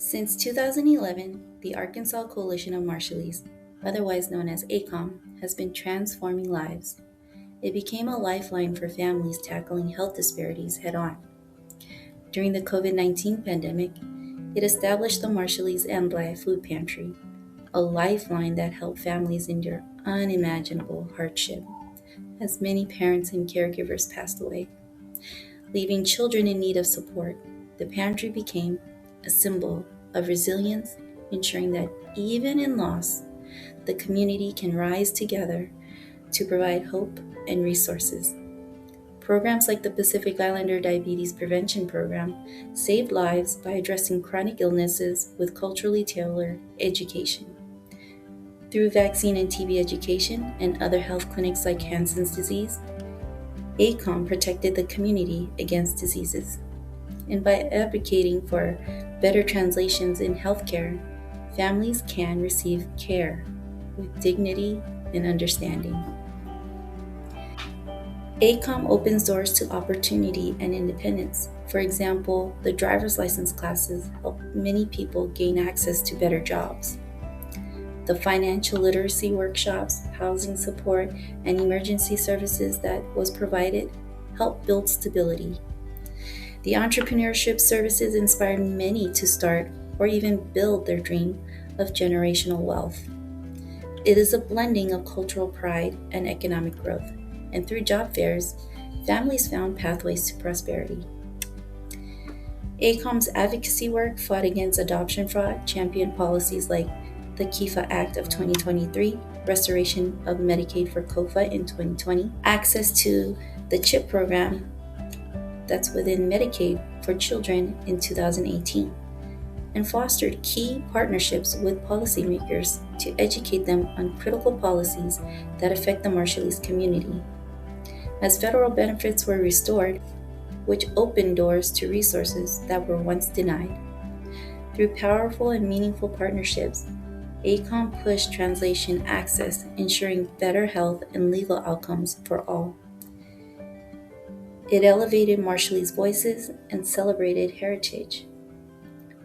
Since 2011, the Arkansas Coalition of Marshallese, otherwise known as ACOM, has been transforming lives. It became a lifeline for families tackling health disparities head on. During the COVID-19 pandemic, it established the Marshallese Ambly Food Pantry, a lifeline that helped families endure unimaginable hardship, as many parents and caregivers passed away. Leaving children in need of support, the pantry became a symbol of resilience, ensuring that even in loss, the community can rise together to provide hope and resources. Programs like the Pacific Islander Diabetes Prevention Program saved lives by addressing chronic illnesses with culturally tailored education. Through vaccine and TB education and other health clinics like Hansen's disease, ACOM protected the community against diseases. And by advocating for better translations in healthcare, families can receive care with dignity and understanding. ACOM opens doors to opportunity and independence. For example, the driver's license classes help many people gain access to better jobs. The financial literacy workshops, housing support, and emergency services that was provided help build stability. The entrepreneurship services inspired many to start or even build their dream of generational wealth. It is a blending of cultural pride and economic growth, and through job fairs, families found pathways to prosperity. ACOM's advocacy work fought against adoption fraud, championed policies like the COFA Act of 2023, restoration of Medicaid for COFA in 2020, access to the CHIP program that's within Medicaid for children in 2018, and fostered key partnerships with policymakers to educate them on critical policies that affect the Marshallese community. As federal benefits were restored, which opened doors to resources that were once denied. Through powerful and meaningful partnerships, ACOM pushed translation access, ensuring better health and legal outcomes for all. It elevated Marshallese voices and celebrated heritage.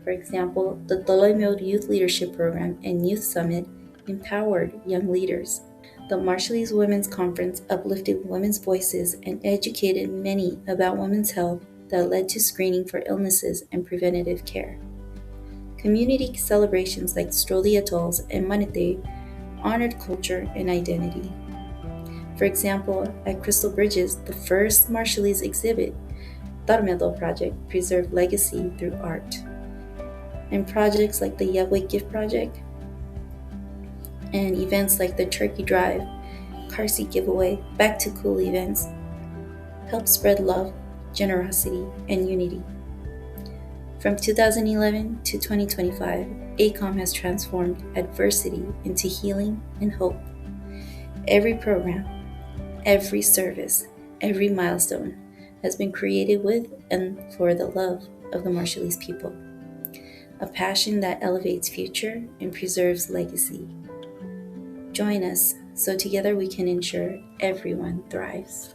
For example, the Dolomio Youth Leadership Program and Youth Summit empowered young leaders. The Marshallese Women's Conference uplifted women's voices and educated many about women's health that led to screening for illnesses and preventative care. Community celebrations like Stroli Atolls and Manatee honored culture and identity. For example, at Crystal Bridges, the first Marshallese exhibit, Tarmedo Project, preserved legacy through art. And projects like the Yahweh Gift Project and events like the Turkey Drive, Car Seat Giveaway, Back to Cool events help spread love, generosity, and unity. From 2011 to 2025, ACOM has transformed adversity into healing and hope. Every program, every service, every milestone has been created with and for the love of the Marshallese people, a passion that elevates future and preserves legacy. Join us so together we can ensure everyone thrives.